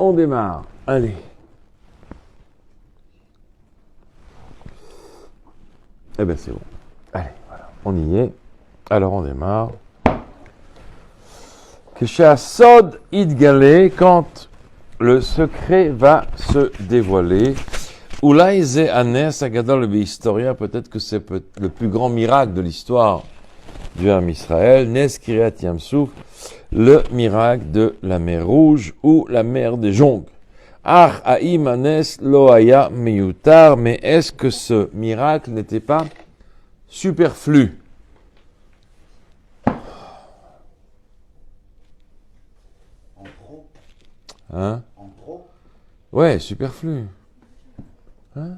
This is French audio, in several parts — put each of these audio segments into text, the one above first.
on démarre. Allez. Eh ben c'est bon. Allez, voilà, on y est. Alors on démarre. Sod Idgalé, quand le secret va se dévoiler. Oulaïze Anes Agadol Historia, peut-être que c'est le plus grand miracle de l'histoire du Ham Israël. Nes Kiryat Yamsouf, le miracle de la mer Rouge ou la mer des Jonques. Ach Haïm Anes Loaya Meyutar, mais est-ce que ce miracle n'était pas superflu? Hein? En trop? Ouais, superflu. Hein?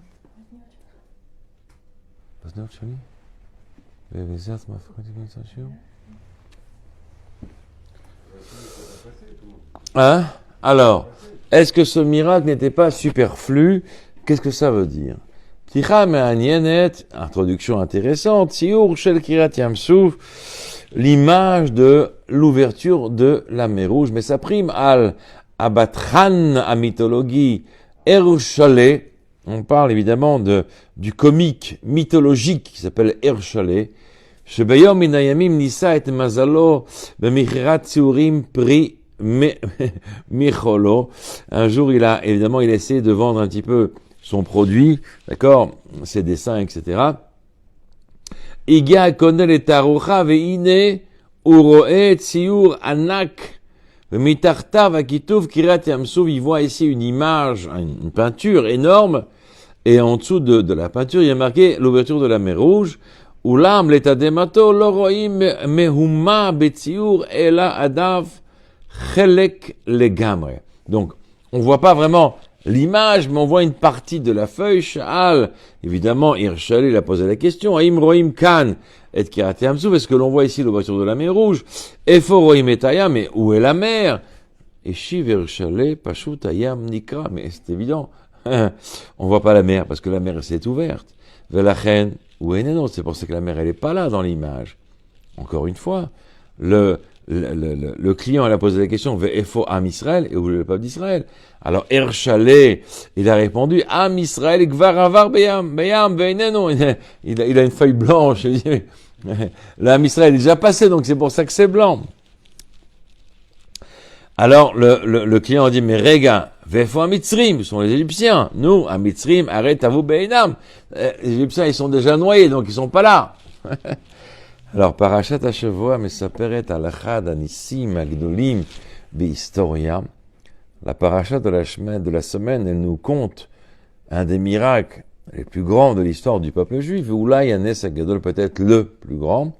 Hein? Alors, est-ce que ce miracle n'était pas superflu? Qu'est-ce que ça veut dire? Introduction intéressante. Siur Shel Kiryat Yamsouf, l'image de l'ouverture de la mer Rouge, mais ça prime al Abatran à mythologie, Erushalé, on parle évidemment du comique mythologique qui s'appelle Erushalé, Shebayom Minayamim Nisa et Mazalo, Bemichirat Tsiurim Pri Micholo. Un jour, il a essayé de vendre un petit peu son produit, d'accord, ses dessins, etc. Iga Konel et Tarucha Veine Uroe Tsiur Anak. Mitartav Akitouf Kiryat Yamsouf, il voit ici une image, une peinture énorme, et en dessous de la peinture, il y a marqué l'ouverture de la mer Rouge. Ulam letademato loroim mehuma betsiur ela adav chelek legamre. Donc, on voit pas vraiment l'image, mais on voit une partie de la feuille. Sha'al, évidemment, Hirshali a posé la question. Haïm roim kan et Kiryat Yamsouf, est-ce que l'on voit ici l'ouverture de la mer Rouge? Efo roim etaya, mais où est la mer? Et Shiv Hirshali pashut ayam nikra, mais c'est évident. On voit pas la mer parce que la mer s'est ouverte. Velachen ou eneno, c'est pour ça que la mer elle est pas là dans l'image. Encore une fois, le client elle a posé la question Ve'efo Am Israël, et où est le peuple d'Israël? Alors Hirshali, il a répondu Am Israël gvar avar beyam ve'eneno. Il a une feuille blanche. L'Am Israël est déjà passé, donc c'est pour ça que c'est blanc. Alors, le client a dit, mais Rega, Vefo Amitzrim, ce sont les Égyptiens. Nous, Amitzrim, arrête à vous Beinam. Les Égyptiens, ils sont déjà noyés, donc ils sont pas là. Alors, Parashat HaShavua, Mesaperet Alachad Anissim Agdolim Bihistoria. La Parashat de la semaine, elle nous conte un des miracles les plus grands de l'histoire du peuple juif. Oulai Anes Agadol, peut-être le plus grand.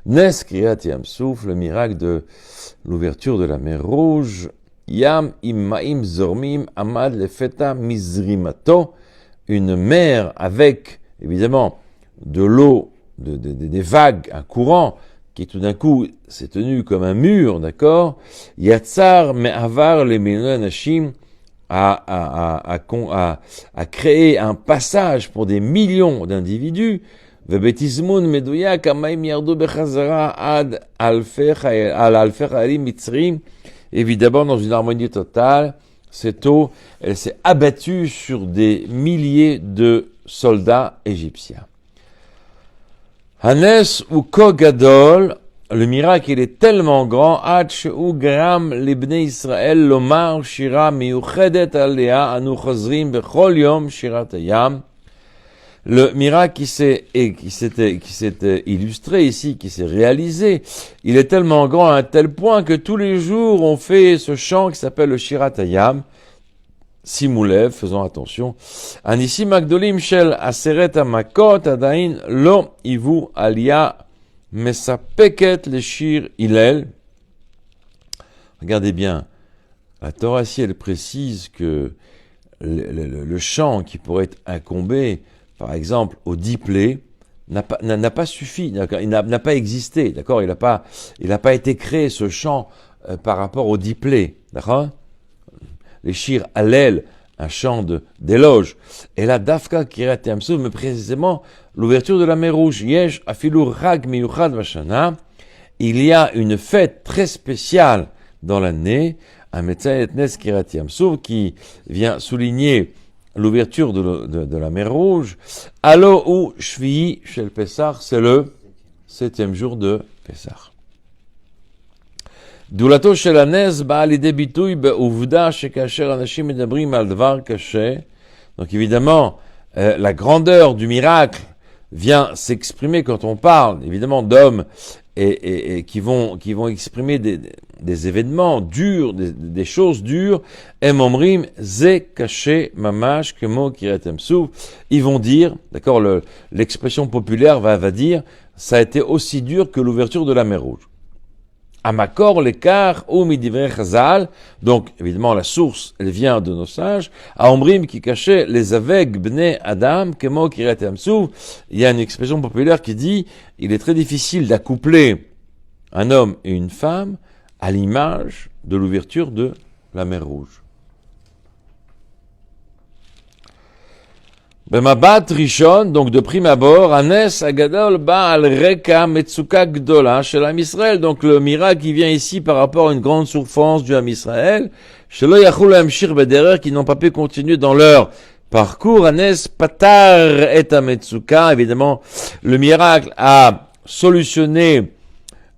Nes Kiryat Yamsouf, le miracle de l'ouverture de la mer Rouge. Yam immaim zormim amad lefeta mizrimato, une mer avec, évidemment, de l'eau, des vagues, un courant, qui tout d'un coup s'est tenu comme un mur, d'accord? Yatsar me'avar le milonashim, a créé un passage pour des millions d'individus. ובתזמון מדויק המים ירדו בחזרה עד אלפי חיילים מצרים. Évidemment, dans une harmonie totale, cette eau, elle s'est abattue sur des milliers de soldats égyptiens. Hanes ou Kogadol, le miracle, il est tellement grand, Ad she'u gram libnei Israël lomar shira miyuchedet alea anu chazrim bechol yom shirat hayam. Le miracle qui s'est illustré ici, qui s'est réalisé, il est tellement grand à un tel point que tous les jours on fait ce chant qui s'appelle le Shirat Hayam. Simoulev, faisons attention. Anissim Agdolim Shel Aseret Hamakot Adain Lo Ivu Alia Mesapeket le Shir Hillel. Regardez bien, la Torah ici elle précise que le chant qui pourrait incomber par exemple, au diplé, n'a pas suffi, il n'a pas existé, d'accord? Il n'a pas été créé, ce chant, par rapport au diplé, d'accord? Les shir Hallel, un chant d'éloge. Et là, Dafka Kiryat Yamsouf, mais précisément, l'ouverture de la mer Rouge. Yesh afilu rag miyuchad vashana. Il y a une fête très spéciale dans l'année, Ametzain et Nes Kirat Yamsuf, qui vient souligner l'ouverture de la mer Rouge. Allo ou Shvi'i Shel Pessah, c'est le 7e jour de Pessah. Doulato Shel Hanes baa lidei bitui be'uvda shekasher anashim medabrim al dvar kashe. Donc évidemment, la grandeur du miracle vient s'exprimer quand on parle, évidemment, d'hommes et qui vont exprimer des événements durs, des choses dures. Emomrim ze kaché mamash kemo kirat yamsuf. Ils vont dire, d'accord, l'expression populaire va dire, ça a été aussi dur que l'ouverture de la mer Rouge. Amakor l'écart ou midivre chazal. Donc, évidemment, la source, elle vient de nos sages. Aomrim qui cachait les aveugles bnei Adam, kemo kirat yamsuf. Il y a une expression populaire qui dit, il est très difficile d'accoupler un homme et une femme à l'image de l'ouverture de la mer Rouge. Bemabat Rishon, donc de prime abord, Hanes Agadol Baal Reka Metsuka Gdola chez l'Am Israël. Donc le miracle qui vient ici par rapport à une grande souffrance du Am Israël, Shelo Yachul Amshir Bederer, qui n'ont pas pu continuer dans leur parcours. Hanes Patar et Ametsuka, évidemment, le miracle a solutionné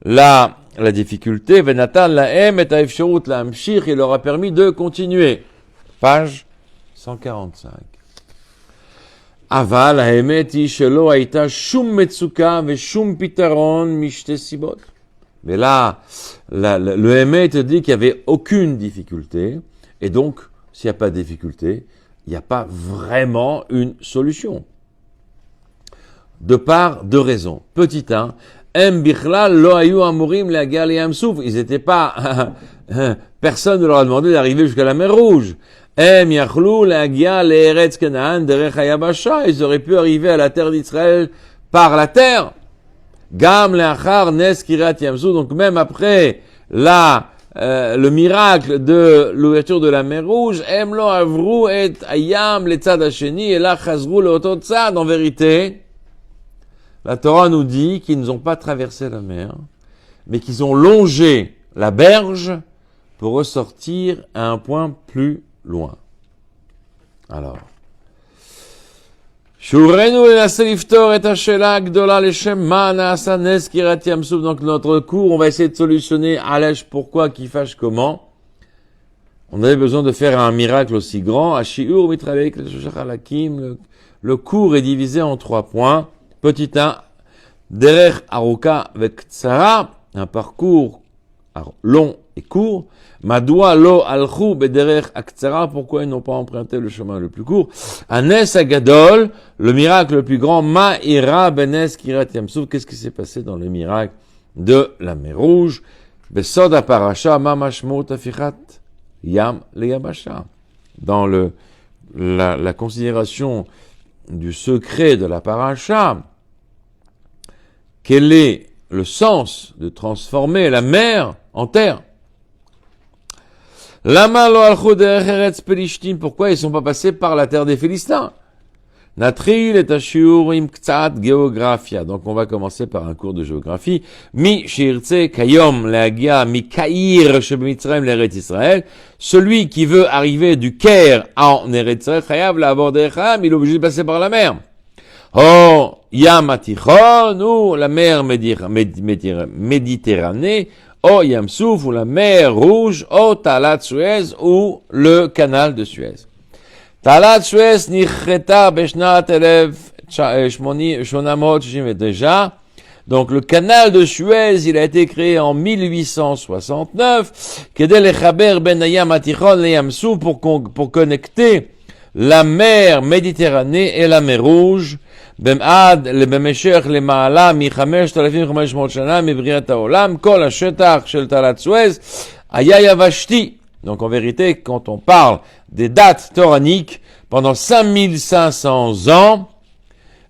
la difficulté. Venatan Laem et Aefshurut la Amshir, il leur a permis de continuer. Page 145. Aval האמת היא שלא הייתה שום מצוקה ושום פתרון משתי סיבות. Mais là, le Hémet dit qu'il n'y avait aucune difficulté, et donc, s'il n'y a pas de difficulté, il n'y a pas vraiment une solution. De par deux raisons. Petit 1, Em bichlal lo hayu amurim le'agia le'Yam Suf. Ils n'étaient pas, personne ne leur a demandé d'arriver jusqu'à la mer Rouge. Em yachlou le'agia le'eretz Canaan derech hayabasha. Ils auraient pu arriver à la terre d'Israël par la terre. Gam le'achar nes kirat Yam Suf. Donc même après le miracle de l'ouverture de la mer Rouge, em lo avru et ayam le'tzad hasheni et la chazru le'oto tzad. En vérité, la Torah nous dit qu'ils n'ont pas traversé la mer, mais qu'ils ont longé la berge pour ressortir à un point plus loin. Alors, donc notre cours, on va essayer de solutionner Alech pourquoi, qui fâche comment. On avait besoin de faire un miracle aussi grand. Le cours est divisé en 3 points. Petit 1, Derech Aruka Vektsara, un parcours long et court. Madoua lo alchou bederech aktsara, pourquoi ils n'ont pas emprunté le chemin le plus court. Anes Agadol, le miracle le plus grand. Ma'ira benes kirat Yamsuf, qu'est-ce qui s'est passé dans le miracle de la mer Rouge? Besod parasha mamashmot afichat yam leyabasha. Dans la considération du secret de la paracha, quel est le sens de transformer la mer en terre? Lama lo alchou derech eretz Pelishtim, pourquoi ils sont pas passés par la terre des Philistins? Natril et ashiur im ktsat géographia. Donc on va commencer par un cours de géographie. Mi shirtze kayom leagia mi kair shebemitzrayim l'Eretz Israël. Celui qui veut arriver du Caire en Eretz Israël, chayav la'avor derech Ham, il est obligé de passer par la mer. Oh, Yam Atichon, ou la mer Méditerranée, ou Yam Souf, ou la mer Rouge, ou Talat Suez, ou le canal de Suez. Talat Suez nichreta beshnat 1860 déjà. Donc le canal de Suez, il a été créé en 1869, kedel lechaber ben Yam Atichon le Yam Souf, pour connecter la mer Méditerranée et la mer Rouge. במעד במשך למעלה מ-5,500 שנה מבריאת העולם, כל השטח של תעלת סואץ היה יבשתי. Donc en vérité, quand on parle des dates toraniques, pendant 5500 ans,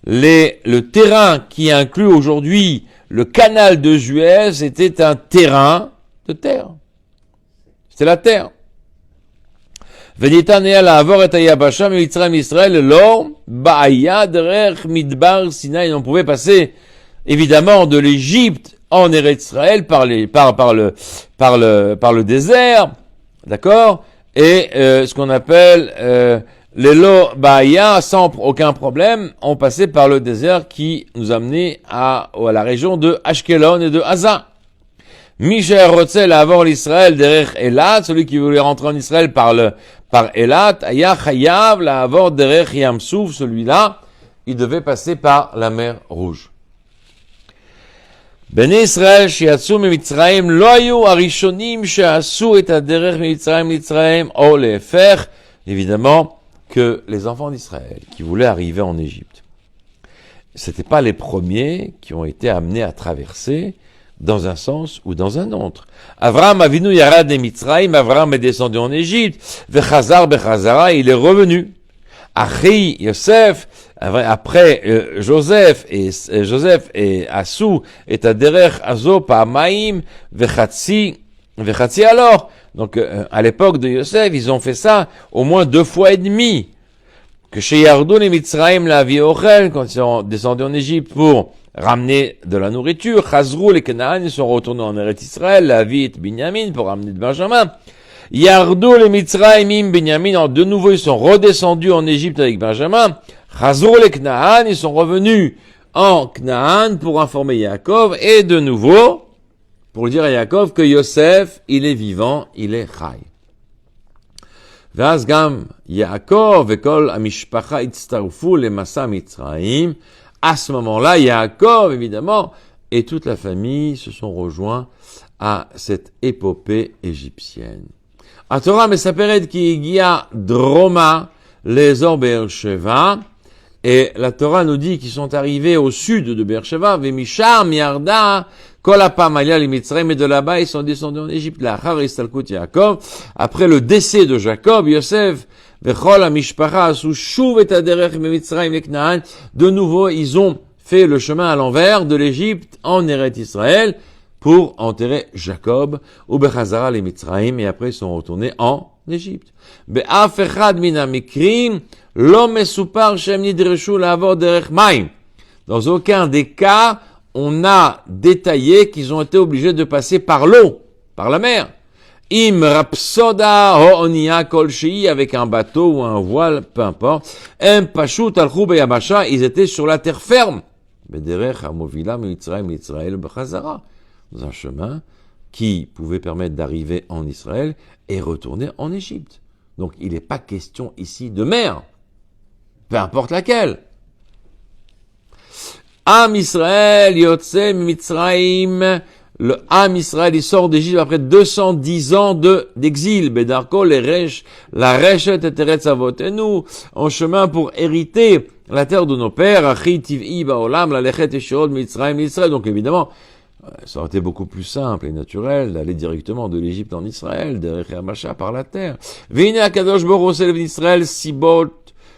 le terrain qui inclut aujourd'hui le canal de Suez était un terrain de terre. C'était la terre. וניתן היה לעבור את היבשה ממצרים לישראל ללא בעיה דרך מדבר סיני. On pouvait passer évidemment de l'Égypte en Eretz Israël par le désert d'accord, et ce qu'on appelle les Lo-Ba'aya, sans aucun problème, ont passé par le désert qui nous a amené à la région de Ashkelon et de Haza. Misher Rotzel avant l'Israël derech Elat, celui qui voulait rentrer en Israël par Elat, Aya Chayav la avant derech Yamsouf, celui-là, il devait passer par la mer Rouge. Bnei Israël shiatsu mimitzraim lo hayu arishonim she'asu et haderech mimitzraim litzraim o lefer, évidemment que les enfants d'Israël qui voulaient arriver en Égypte, c'était pas les premiers qui ont été amenés à traverser dans un sens ou dans un autre. Avraham Avinu yarad de Mitzrayim, Avraham est descendu en Égypte, vechazar bechazara, il est revenu. Achi Yosef, après Joseph et Assou et Aderech Azo Pa'amaim vechatzi alors. Donc à l'époque de Yosef, ils ont fait ça au moins 2 fois et demi. Que chez Yardou les Mitzrayim la vie Ochel, quand ils sont descendus en Égypte pour ramener de la nourriture, Chazrou les Canaan, ils sont retournés en Eretz Israël, la vie et Binyamin pour ramener de Benjamin. Yardou les Mitzrayimim Binyamin, de nouveau ils sont redescendus en Égypte avec Benjamin. Chazrou les Canaan, ils sont revenus en Canaan pour informer Yaakov et de nouveau pour dire à Yaakov que Yosef, il est vivant, il est chai. ואז גם יעקב וכל המשפחה הצטרפו למסע מצרים. À ce moment-là, Yaakov, évidemment, et toute la famille se sont rejoints à cette épopée égyptienne. התורה מספרת כי הגיע דרומה לאזור באר שבע, et la Torah nous dit qu'ils sont arrivés au sud de Beersheba, ומשם ירדה כל הפעם עליה למצרים, et de là-bas ils sont descendus en Égypte. לאחר הסתלקות יעקב, après le décès de Jacob, Yosef וכל המשפחה עשו שוב את הדרך ממצרים לכנען, de nouveau ils ont fait le chemin à l'envers de l'Égypte en Eretz Israël pour enterrer Jacob, ובחזרה למצרים, et après ils sont retournés en Égypte. באף אחד מן המקרים לא מסופר שהם נדרשו לעבור דרך מים. Dans aucun des cas, on a détaillé qu'ils ont été obligés de passer par l'eau, par la mer. Im rapsoda ho'onia kolshei, avec un bateau ou un voile, peu importe. Em pashut alchou beyabasha, ils étaient sur la terre ferme. Bederech hamovila mitzrayim l'Israël b'chazara, dans un chemin qui pouvait permettre d'arriver en Israël et retourner en Égypte. Donc il n'est pas question ici de mer, peu importe laquelle. Am Israël yotse mitzrayim, le Am Israël, il sort d'Égypte après 210 ans d'exil. Bedarko, la Reshet et Teretz Avotenu, en chemin pour hériter la terre de nos pères. Achi tiv'i ba'olam, la lechet eshod mitzrayim l'Israël. Donc évidemment, ça aurait été beaucoup plus simple et naturel d'aller directement de l'Égypte en Israël, derech Hamasha par la terre. V'ine akadosh baruch hu Israël sibot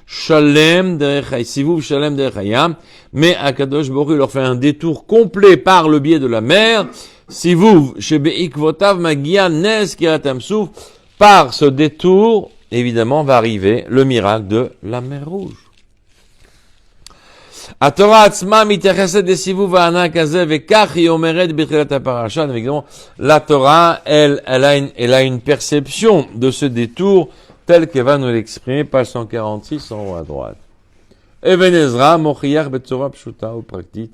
Shalem derech Sivuv Shalem derech Hayam, mais Akadosh Baruch Hu leur fait un détour complet par le biais de la mer. Sivuv Shebeikvotav Magia Nes Kiratam Souf, par ce détour, évidemment, va arriver le miracle de la mer Rouge. התורה עצמה מתייחסת לסיבוב הענק הזה, וכך היא אומרת בתחילת הפרשה. Évidemment, la Torah, elle a une perception de ce détour tel qu'elle va nous l'exprimer, page 146 en haut à droite. Even Ezra mochiach betzora pshuta upraktית,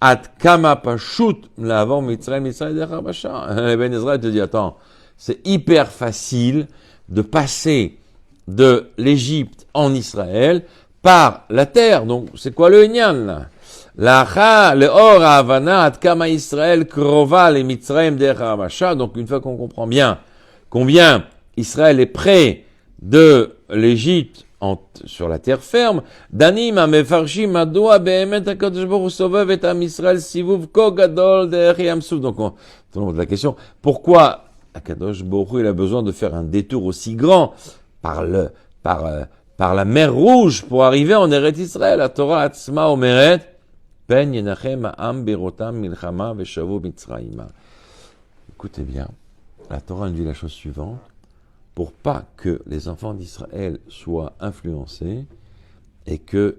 ad kama pashut לעבור מצרים דרך היבשה. Even Ezra te dit, attends, c'est hyper facile de passer de l'Égypte en Israël par la terre. Donc, c'est quoi le Inyan, là? Lacha, le or havana, ad kama Israël krova le Mitzrayim derech hiבשה. Donc, une fois qu'on comprend bien combien Israël est près de l'Égypte sur la terre ferme, Danim amefarshim madoua behemet hakadosh baruch hu sovev et am Israël sivuv ko gadol derech Yam-Suf. Donc, on demande la question, pourquoi Hakadosh baruch hu il a besoin de faire un détour aussi grand par la mer Rouge pour arriver en Eretz Israël? La Torah atzma omeret pen yenachem ha'am berotam milchama veshavu mitzrayima. Écoutez bien, la Torah nous dit la chose suivante: pour pas que les enfants d'Israël soient influencés et que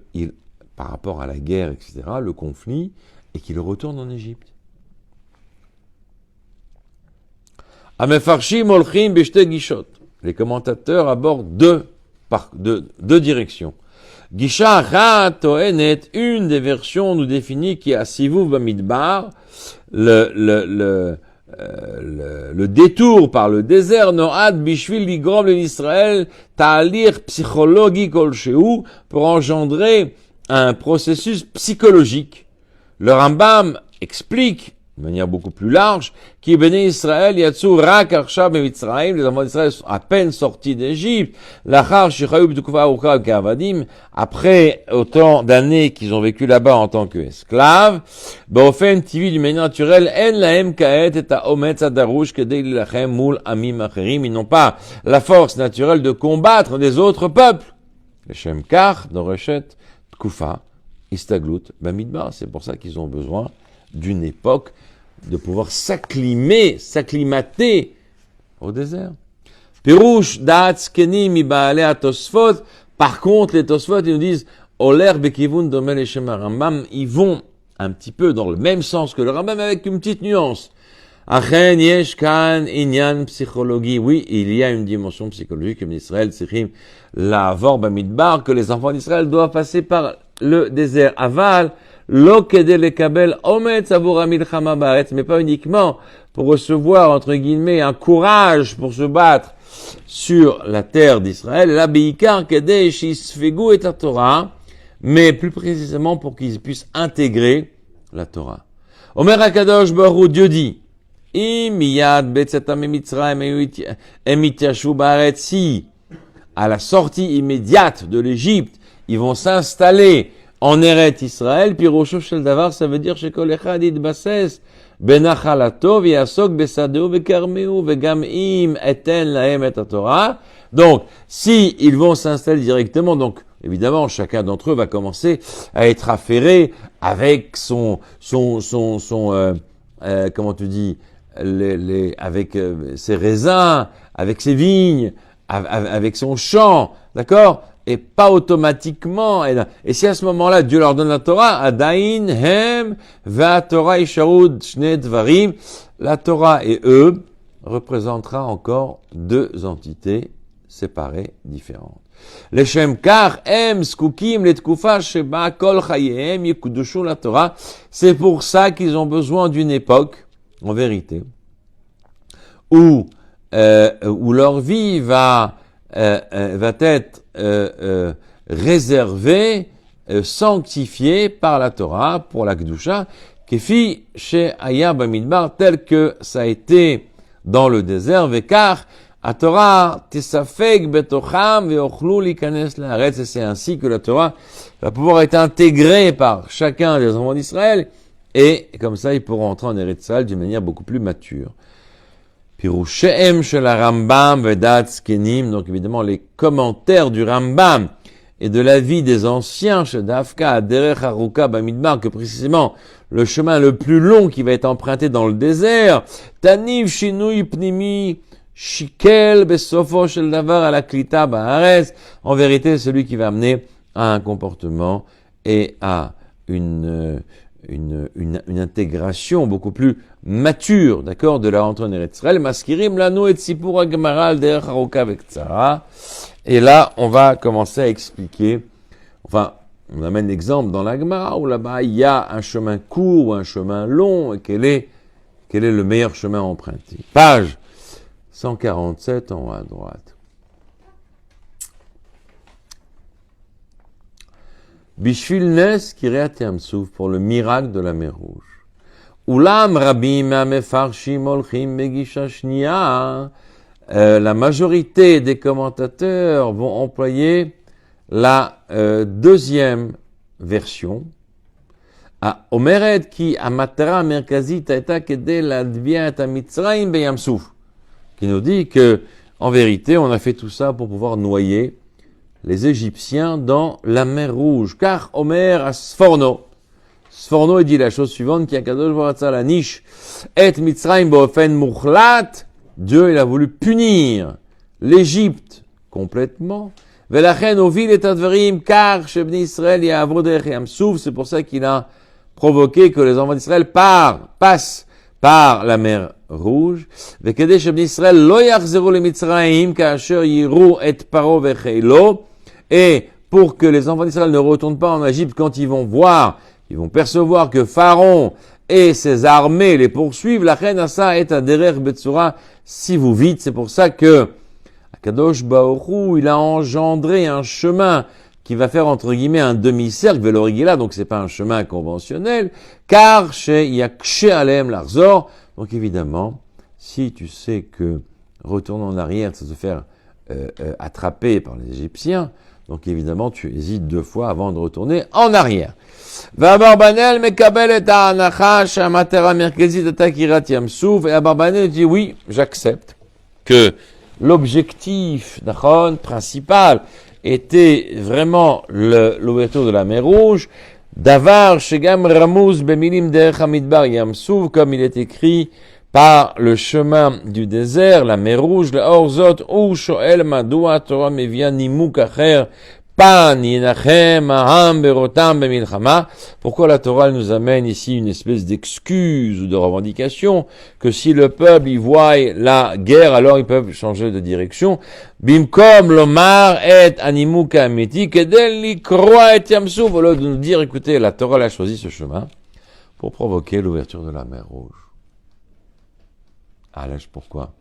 par rapport à la guerre, etc., le conflit, et qu'ils retournent en Égypte. Amefarshim olchim beshte gishot. Les commentateurs abordent deux directions. Gisha achat toenet, une des versions nous définit qui a sivuv bamidbar, le détour par le désert, noad bishvil ligrom l'Israël, ta'alir psychologi kolsheu, pour engendrer un processus psychologique. Le Rambam explique, de manière beaucoup plus large, qui béné Israël yatsu rak arshav bemitzrayim, les enfants d'Israël sont à peine sortis d'Égypte, lachar shichayu b'tukuva arucha k'avadim, après autant d'années qu'ils ont vécu là-bas en tant qu'esclaves, ba'ofen tivi d'une manière naturelle, en lahem ka'et et ha'ometz hadarush kedei lilachem mul amim acherim, ils n'ont pas la force naturelle de combattre les autres peuples. Leshem kach, doreshet, tkufa, istaglut, bamidbar, c'est pour ça qu'ils ont besoin d'une époque de pouvoir s'acclimater au désert. Pirouche da'at kenim mi ba'alei Tosfot. Par contre, les Tosfot, ils nous disent oler bekivun domel leshem Rambam, ils vont un petit peu dans le même sens que le Rambam avec une petite nuance. Achen yesh kan inyan psychologie. Oui, il y a une dimension psychologique comme Israël tzrichim la'avor bamidbar, que les enfants d'Israël doivent passer par le désert. Aval lo kedei lekabel ometz avur hamilchama ba'aretz, mais pas uniquement pour recevoir, entre guillemets, un courage pour se battre sur la terre d'Israël, la beikar kedei shisfegu et la Torah, mais plus précisément pour qu'ils puissent intégrer la Torah. Omer HaKadosh Baruch Hu, Dieu dit, im miyad betzetam mitzrayim em ityashu ba'aretz, si à la sortie immédiate de l'Égypte, ils vont s'installer en Eret Israël, puis Roshov Shel Davar, ça veut dire Shekol Echad Yitbases Benachalato V'Yasok Besadeo V'Karmeu V'Gam Im Eten Lahem Et Torah. Donc, si ils vont s'installer directement, donc évidemment chacun d'entre eux va commencer à être affairé avec son comment tu dis, avec ses raisins, avec ses vignes, avec son champ, d'accord? Et pas automatiquement. Et si à ce moment-là, Dieu leur donne la Torah, Adain, Hem, Va Torah, Isharud, Shne Dvarim, la Torah et eux représentera encore deux entités séparées, différentes. Leshem Kar, Hem, Skukim, Letkufa, Sheba, Kol, Chayehem, Yekudushu, la Torah. C'est pour ça qu'ils ont besoin d'une époque, en vérité, où leur vie va être réservé, sanctifié par la Torah pour la Kedusha, kefi chez Aya Bamidbar, tel que ça a été dans le désert, vekar, a Torah tisafeg betocham veochlu likanes laaretz, et c'est ainsi que la Torah va pouvoir être intégrée par chacun des enfants d'Israël, et comme ça ils pourront entrer en Eretz Israël d'une manière beaucoup plus mature. Pirushem shel Rambam vedat zkenim, donc évidemment les commentaires du Rambam et de la vie des anciens chez Dafka, Derech Haruka Bamidbar, que précisément le chemin le plus long qui va être emprunté dans le désert, Taniv Shinui Pnimi Shikel Besofo Shel Davar à la Klita Baaretz, en vérité celui qui va amener à un comportement et à une intégration beaucoup plus mature, d'accord, de la rentrée en Eretz Israël. Maskirim lanu et sipur hagmara al derech haruka vektsara. Et là, on va commencer à expliquer, enfin, on amène l'exemple dans la Gemara où là-bas il y a un chemin court ou un chemin long, et quel est le meilleur chemin à emprunter. Page 147 en haut à droite. Bishvil Nes Kiryat Yamsuf, pour le miracle de la mer Rouge. Ulam Rabim Amefarshim Olchim Begisha Shnia. La majorité des commentateurs vont employer la deuxième version. À Omeret qui Amatara Merkazit Aita Kede Ladviat Mitzrayim Beyamsuf, qui nous dit que en vérité on a fait tout ça pour pouvoir noyer les Égyptiens dans la mer Rouge. Car Omer à Sforno, Sforno dit la chose suivante, qui a Kadosh Baruch Hu la niche, et Mitzrayim bo'ofen muchlat, Dieu il a voulu punir l'Égypte complètement. Velachen ovil et advarim, car Shebni Israël ya'avru derech Yamsuf, c'est pour ça qu'il a provoqué que les enfants d'Israël passent par la mer Rouge. וכדי שבני ישראל לא יחזרו למצרים כאשר יראו את פרעה וחילו, et pour que les enfants d'Israël ne retournent pas en Égypte quand ils vont voir, ils vont percevoir que Pharaon et ses armées les poursuivent, la reine Asa est à derer betsura, si vous vite. C'est pour ça que Kadosh Baruch Hu, il a engendré un chemin qui va faire entre guillemets un demi-cercle, Velorigila, donc c'est pas un chemin conventionnel, car chez Yakshe Alem Larzor, donc évidemment, si tu sais que retourner en arrière, c'est se faire attraper par les Égyptiens, donc évidemment tu hésites 2 fois avant de retourner en arrière. Abarbanel mekabel et ha'anacha shamatera merkezit ata kirat Yamsouf, et Abarbanel dit oui, j'accepte que l'objectif principal était vraiment l'ouverture de la mer Rouge, Davar Shegam Ramuz Bemilim Derech Hamidbar Yamsouf, comme il est écrit par le chemin du désert, la mer Rouge, le Orzot, ou Shoel Madua Torah Mevia Nimuk Acher, Pan Yinachem Aham Berotam Bemilchama. Pourquoi la Torah nous amène ici une espèce d'excuse ou de revendication que si le peuple y voit la guerre, alors ils peuvent changer de direction. Bimkom Lomar et Animuk Amiti Kedel Likroa et Yamsouf. Au lieu de nous dire, écoutez, la Torah a choisi ce chemin pour provoquer l'ouverture de la mer Rouge. Ah là, pourquoi?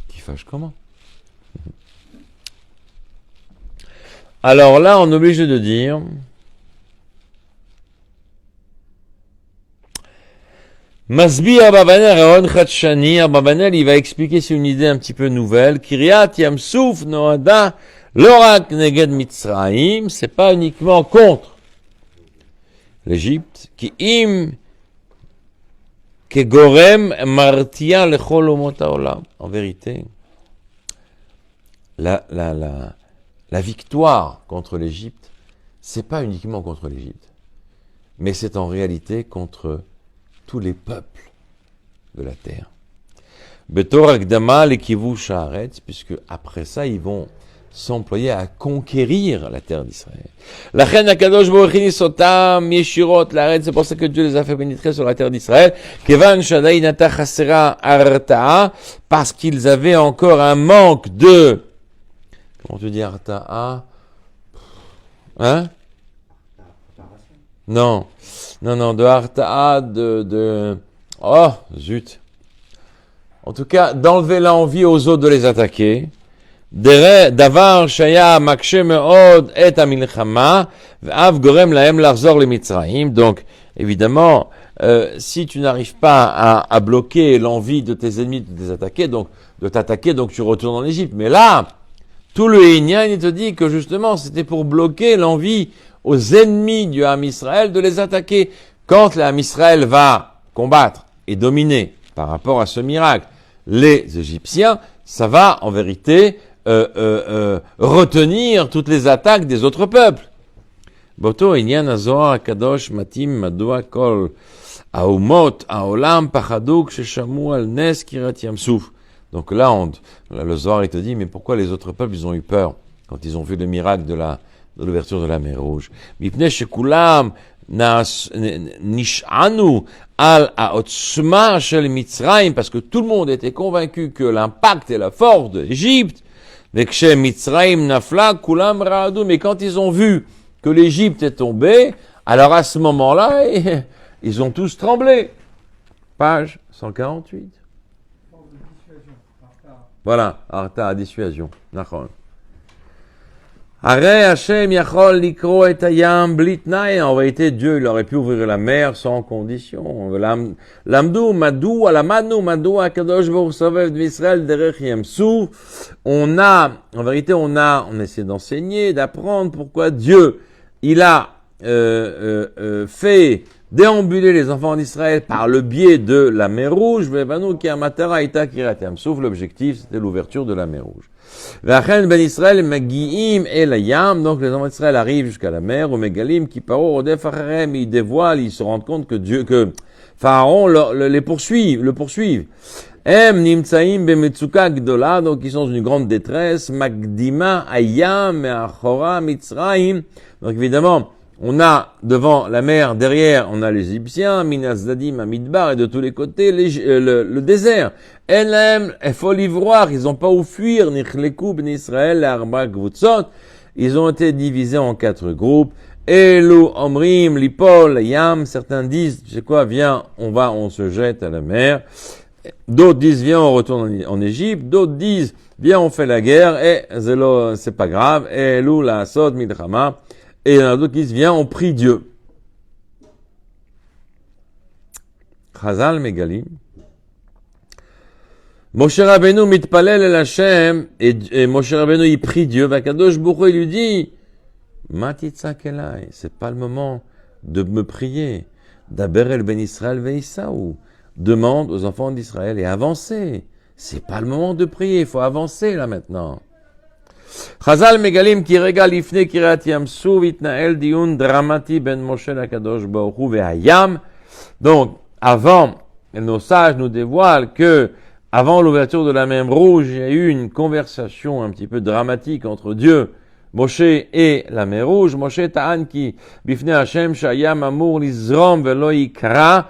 Qui fâche comment? Alors là, on est obligé de dire Masbi Ababanel Aaron Khatchani, Ababanel, il va expliquer, c'est une idée un petit peu nouvelle. Kiryat Yamsouf Noada Lorak Neged Mitzraim, c'est pas uniquement contre l'Égypte, qui im Kegorem Martia Lechol Omot Haolam. En vérité, la victoire contre l'Égypte, c'est pas uniquement contre l'Égypte, mais c'est en réalité contre tous les peuples de la terre. Betor Akdama Lekivu Shaaretz, puisque après ça, ils vont s'employer à conquérir la terre d'Israël. La reine Akadosh Baruch Hu sotam yeshirot laaretz, c'est pour ça que Dieu les a fait pénétrer sur la terre d'Israël. Kevan Shaddai nata chasera arta'a, parce qu'ils avaient encore un manque de, comment tu dis arta'a? Hein? Non, de arta'a, oh, zut. En tout cas, d'enlever l'envie aux autres de les attaquer. Davar shaya makshe meod et amilchama v'av gorem lahem larzor le Mitzrayim. Donc, évidemment, si tu n'arrives pas à bloquer l'envie de tes ennemis de t'attaquer, donc tu retournes en Égypte. Mais là, tout le Inyan, il te dit que justement, c'était pour bloquer l'envie aux ennemis du Ham Israël de les attaquer. Quand le Ham Israël va combattre et dominer par rapport à ce miracle les Égyptiens, ça va en vérité retenir toutes les attaques des autres peuples. Boto inyan hazohar hakadosh matim madua kol haumot haolam pachaduk sheshamu al nes kirat Yamsouf. Donc là, le Zohar il te dit, mais pourquoi les autres peuples ils ont eu peur quand ils ont vu le miracle de l'ouverture de la mer Rouge? Mipnei shekulam nish'anu al ha'otzma shel Mitzrayim, parce que tout le monde était convaincu que l'impact et la force de l'Égypte, vekshe Mitzrayim nafla kulam ra'adu, mais quand ils ont vu que l'Égypte est tombée, alors à ce moment-là, ils ont tous tremblé. Page 148. Voilà, Arta, dissuasion. Nachon. Aré Hashem yachol likro et hayam blitnaï. En vérité, Dieu, il aurait pu ouvrir la mer sans condition. Lamdou, madou, alamanu, madou, akadosh baruch savev d'Israël derech Yamsouf. On essaie d'enseigner, d'apprendre pourquoi Dieu, il a fait déambuler les enfants d'Israël par le biais de la mer Rouge. L'objectif, c'était l'ouverture de la mer Rouge. Donc les enfants d'Israël arrivent jusqu'à la mer, ils dévoilent, ils se rendent compte que Pharaon le poursuivent. Donc ils sont dans une grande détresse. Donc évidemment, On a devant la mer, derrière, on a les Égyptiens, Minas Dadim, Amidbar, et de tous les côtés, le désert. Enem, il faut l'ivroir, ils n'ont pas où fuir, Nichlekou, Ben Israël, Arba, Gvutzot. Ils ont été divisés en 4 groupes. Elu, Omrim, Lipol, Yam, certains disent, tu sais quoi, viens, on se jette à la mer. D'autres disent, viens, on retourne en Égypte. D'autres disent, viens, on fait la guerre, et c'est pas grave. Elu, la Sod, Midrama. Et il y en a d'autres qui disent, viens, on prie Dieu. Chazal Megalim. Moshe Rabbeinu mitpalel el Hashem, et Moshe Rabbeinu, il prie Dieu. Vakadosh Baruch Hu, il lui dit, Matitzak elai, c'est pas le moment de me prier. Daber el ben Israël ve'Isaou. Demande aux enfants d'Israël et avancez. C'est pas le moment de prier, il faut avancer là maintenant. Chazal Megalim ki regal ifne kirat Yamsu vitnael diun dramati ben Moshe l'Akadosh Baruch Hu ve'Hayam. Donc, avant, nos sages nous dévoilent que avant l'ouverture de la mer Rouge, il y a eu une conversation un petit peu dramatique entre Dieu, Moshe et la mer Rouge. Moshe ta'an ki bifne Hashem shayam amur lizrom velo yikra.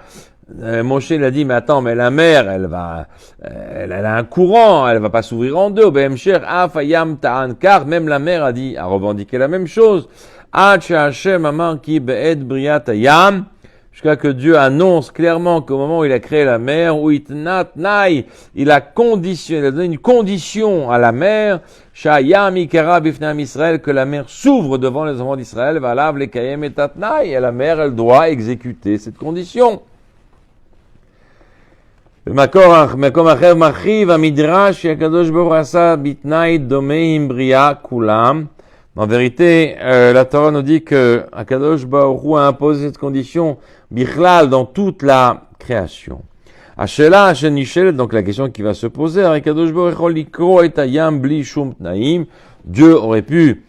Moshe l'a dit, mais attends, mais la mer, elle a un courant, elle va pas s'ouvrir en deux. Behemsher af hayam ta'an kar, même la mer a revendiqué la même chose. Ad she'Hashem amar ki be'ed briyat hayam, jusqu'à que Dieu annonce clairement qu'au moment où il a créé la mer, où il a donné une condition à la mer, shayam ikara bifnam Israël, que la mer s'ouvre devant les enfants d'Israël, valav le kayem et tatnaï, et la mer, elle doit exécuter cette condition. במקום אחר מרחיב המדרש שהקדוש ברוך הוא עשה בתנאי דומה עם בריאה כולם. En vérité, la Torah nous dit que Akadosh Baruch Hu a imposé cette condition bichlal dans toute la création. Ashela Ashenishel, donc la question qui va se poser, Akadosh Baruch Hu likro et hayam bli shum tnaim. Dieu aurait pu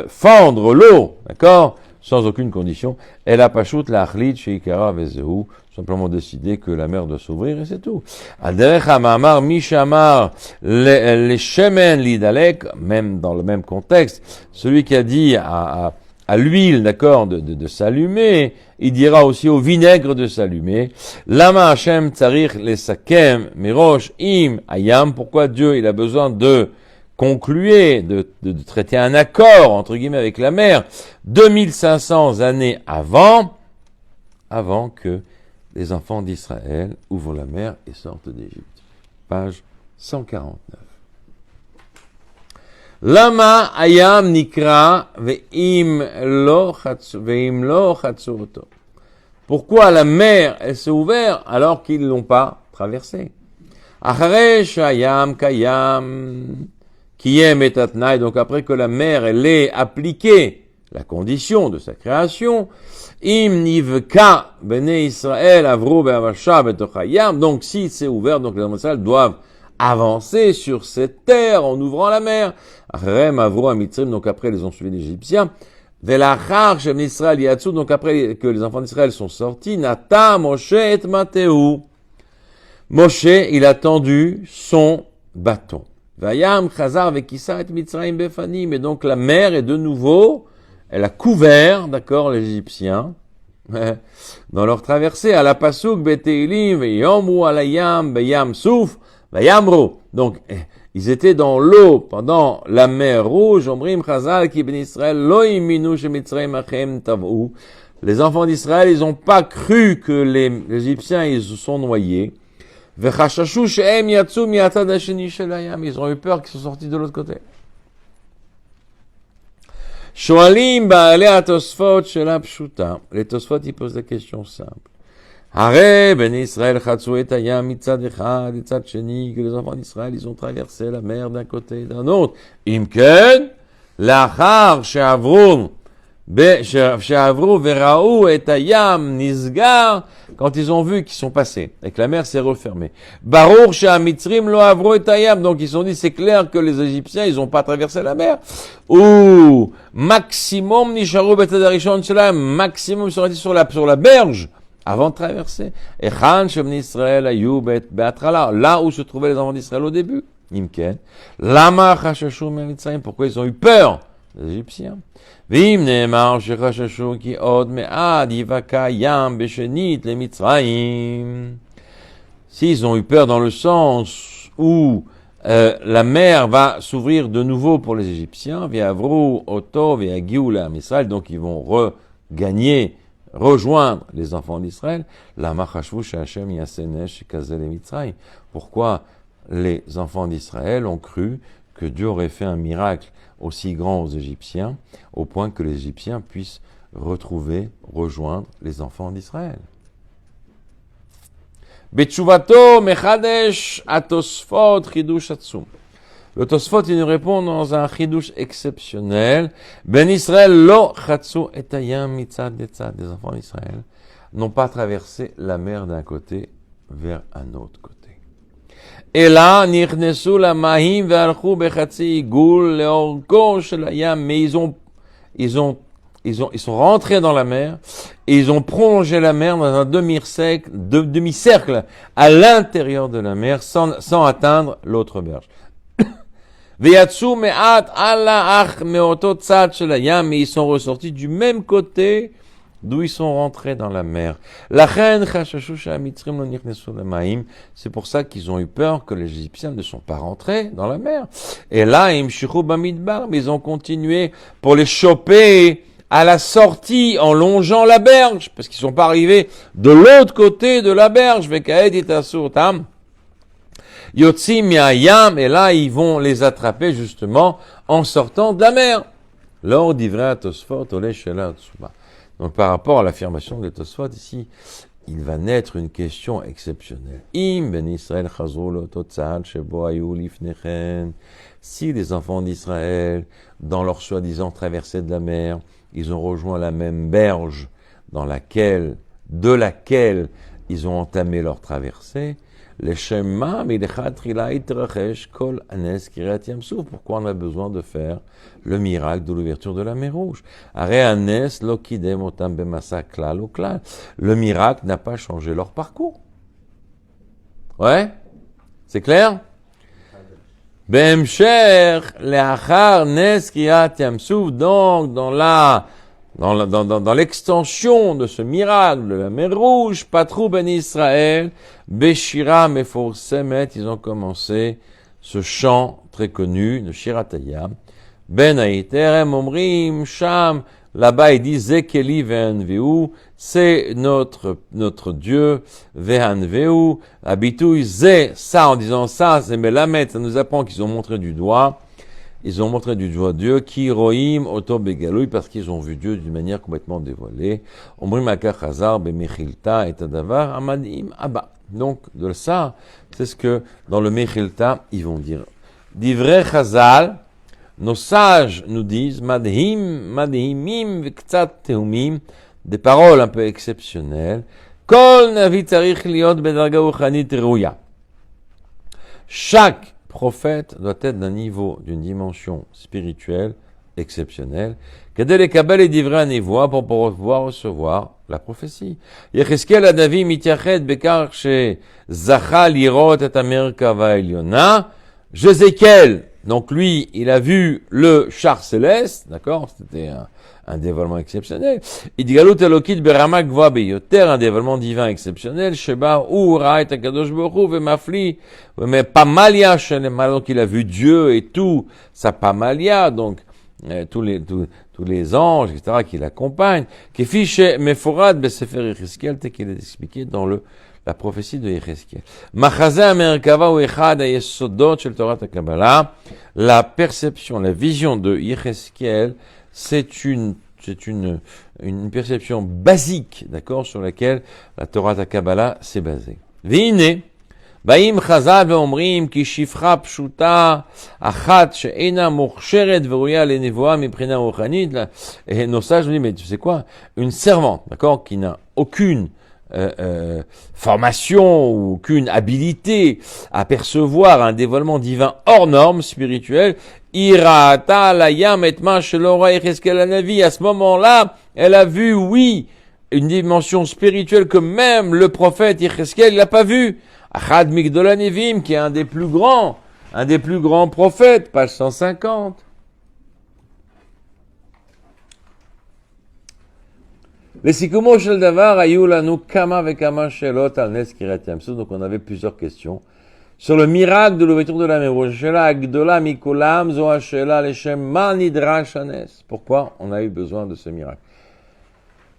fendre l'eau, d'accord, sans aucune condition. Elle a pashut la achlit sheikara vezehu, simplement décider que la mer doit s'ouvrir et c'est tout. Aderech ha'ma'amar mishamar les shemen lidalek, même dans le même contexte, celui qui a dit à l'huile, d'accord, de s'allumer, il dira aussi au vinaigre de s'allumer. Lama Hashem tsarich les sakem mirosh im ayam. Pourquoi Dieu il a besoin de concluer, de traiter un accord entre guillemets avec la mer 2500 années avant que les enfants d'Israël ouvrent la mer et sortent d'Égypte. Page 149. Lama ayam nikra ve'im lo chatzuroto. Pourquoi la mer, elle s'est ouverte alors qu'ils ne l'ont pas traversée? Acharesh ayam kayam kiyem et atnaï. Donc après que la mer, elle ait appliqué la condition de sa création, Im nivka bene Israël avro be'avasha betochayam. Donc si c'est ouvert, donc les enfants d'Israël doivent avancer sur cette terre en ouvrant la mer. Achrem avro amitzrim, donc après ils ont suivi les Égyptiens. Velachar shem Israël yatsu, donc après que les enfants d'Israël sont sortis, Nata Moshe et Mateu. Moshe, il a tendu son bâton. Vayam chazar vekisa et Mitzrayim befanim. Et donc la mer est de nouveau, elle a couvert, d'accord, les Égyptiens, dans leur traversée, à la Pasuk, Beteilim, Yomru, Alayam, Beyam Souf, Bayamro. Donc, ils étaient dans l'eau pendant la mer Rouge, Omrim, Chazal, Ki ben Israël, Lo iminu, Shemitzrayim, Achem, Tavou. Les enfants d'Israël, ils n'ont pas cru que les Égyptiens, ils se sont noyés. Vechashashu, Shehem, Yatsu, Miatad, Hasheni, Shelayam. Ils ont eu peur qu'ils sont sortis de l'autre côté. Shoalim ba'alei atosfot shela pshuta. Les tosfot, ils posent la question simple. Hare ben Israël chatzu et hayam mitzad echad mitzad sheni, que les enfants d'Israël, ils ont traversé la mer d'un côté et d'un autre. Imken, lachar she'avru veraou et hayam nisgar, quand ils ont vu qu'ils sont passés et que la mer s'est refermée. Baruch she'amitzrim lo avru et hayam, donc ils se sont dit c'est clair que les Égyptiens ils ont pas traversé la mer. Ou maximum nisharu betadarishon shelam, maximum sont restés sur la berge avant de traverser. Et Chan shem Israël ayu be'atrala, là où se trouvaient les enfants d'Israël au début. Imken, lama chashashu mitzrayim, pourquoi ils ont eu peur les Égyptiens. Vim ne'emar shechashashu ki od me'ad yivaka yam beshenit le Mitzrayim. S'ils ont eu peur dans le sens où la mer va s'ouvrir de nouveau pour les Égyptiens, Ve'avru oto ve'agiu le'am Israël, donc ils vont regagner, rejoindre les enfants d'Israël. Lama chashvu she'Hashem yasenesh kazel le Mitzrayim. Pourquoi les enfants d'Israël ont cru que Dieu aurait fait un miracle aussi grand aux Égyptiens, au point que les Égyptiens puissent rejoindre les enfants d'Israël. Betchuvato mechadesh atosfot chidush atzum. Le Tosfot, il nous répond dans un chidush exceptionnel. Ben Israël lo chatsu et hayam mitzad letzad. Les enfants d'Israël n'ont pas traversé la mer d'un côté vers un autre côté. Et là, nichnesu la mahim ve'alchu bechatzi igul leorko shel hayam. Mais ils sont rentrés dans la mer et ils ont prolongé la mer dans un demi-cercle à l'intérieur de la mer sans atteindre l'autre berge. Ve'yatsu me'at ala ach me'oto tzad shel hayam. Mais ils sont ressortis du même côté d'où ils sont rentrés dans la mer. Lachen chashashu she'amitzrim lo nichnesu lemaim. C'est pour ça qu'ils ont eu peur que les Égyptiens ne sont pas rentrés dans la mer. Et là, imshichu bamidbar, mais ils ont continué pour les choper à la sortie en longeant la berge, parce qu'ils sont pas arrivés de l'autre côté de la berge. Vekaed itasu otam yotzim yayam, et là ils vont les attraper justement en sortant de la mer. Lors d'ivra tosfot ole shela tsuba. Donc par rapport à l'affirmation de Tosfot, ici, il va naître une question exceptionnelle. Im ben Israël chazru l'oto tzad shebo hayu lifnechen. Si les enfants d'Israël, dans leur soi-disant traversée de la mer, ils ont rejoint la même berge de laquelle ils ont entamé leur traversée, pourquoi on a besoin de faire le miracle de l'ouverture de la mer Rouge? Le miracle n'a pas changé leur parcours. Ouais? C'est clair? Donc, dans l'extension de ce miracle de la mer Rouge, Patrou ben Israël, Beshira Meforsemet, ils ont commencé ce chant très connu de Shiratayam. Ben Haïterem Omrim Sham, là-bas il dit Zekeli Ve'anveu, c'est notre Dieu, Ve'anveu, Abitouy Ze, ça en disant ça, c'est Melamed, ça nous apprend qu'ils ont montré du doigt. Ils ont montré du doigt Dieu, qui roim oto begaloui, parce qu'ils ont vu Dieu d'une manière complètement dévoilée. Omrim akachazar bemechilta et adavar amadim abba. Donc, de ça, c'est ce que, dans le Mechilta, ils vont dire. Divrei chazal, nos sages nous disent, madhimim v'ktsat tehumim, des paroles un peu exceptionnelles. Kol navi tzarich liot bedarga ruchanit rouya. Chaque prophète doit être d'un niveau, d'une dimension spirituelle exceptionnelle, pour pouvoir recevoir la prophétie. Yecheskel Adavi mitiyachet bekar she zacha lirot et Merkava Eliona. Jézéchiel, donc lui, il a vu le char céleste, d'accord, c'était un dévoilement exceptionnel. Idgalut Elokit berama gvoa beyoter, un dévoilement divin exceptionnel. Sheba ura et akadosh baruch hu vemafli, mais pamalia shelema, donc il a vu Dieu et tout sa pamalia, donc tous les anges, etc., qui l'accompagnent. Kefiche meforad besefer Yecheskel, tel qu'il est expliqué dans la prophétie de Yecheskel. Machazeh Merkava ou echad hayesodot shel Torah HaKabbalah. La perception, la vision de Yecheskel, c'est une perception basique, d'accord, sur laquelle la Torah HaKabbalah s'est basée. V'ine, ba'im chazal ve'omrim ki shifra pshuta achat she'ena mochsheret ve'ruya lenevoa miprina ruchanit. Et nos sages nous disent, mais tu sais quoi, une servante, d'accord, qui n'a aucune formation ou aucune habilité à percevoir un dévoilement divin hors norme spirituelle, irata layam etma shelora Yecheskel hanavi. À ce moment-là, elle a vu, oui, une dimension spirituelle que même le prophète Yecheskel il l'a pas vu. Achad Migdol Nevim, qui est un des plus grands prophètes, page 150. Lessikumo shel davar ayu lanu kama vekama shelot al nes kiryat Yam-Suf. Donc on avait plusieurs questions. Sur le miracle de l'ouverture de la mer Rouge. Shela agdola mikulam zo hashela leshem ma nidrash hanes. Pourquoi on a eu besoin de ce miracle?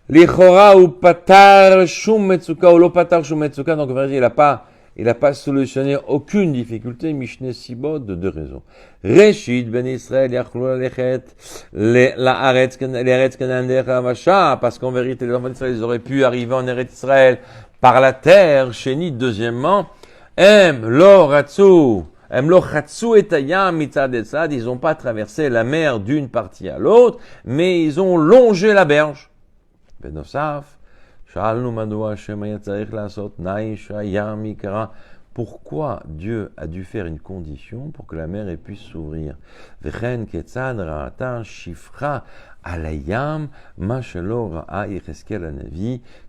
Lichora ou patar shum metzuka ou lo patar shum metzuka. Donc en vérité, il n'a pas solutionné aucune difficulté, Mishne Sibot, de deux raisons. Reshid, Ben Israël, Yachlou Alechet, l'Aretz Canaan Vacha, parce qu'en vérité, les enfants d'Israël, ils auraient pu arriver en Eretz Israël par la terre, Chéni. Deuxièmement, lo Chatsu et Ayam Mitzad et Tzad, ils n'ont pas traversé la mer d'une partie à l'autre, mais ils ont longé la berge. Benosaf, pourquoi Dieu a dû faire une condition pour que la mer puisse s'ouvrir?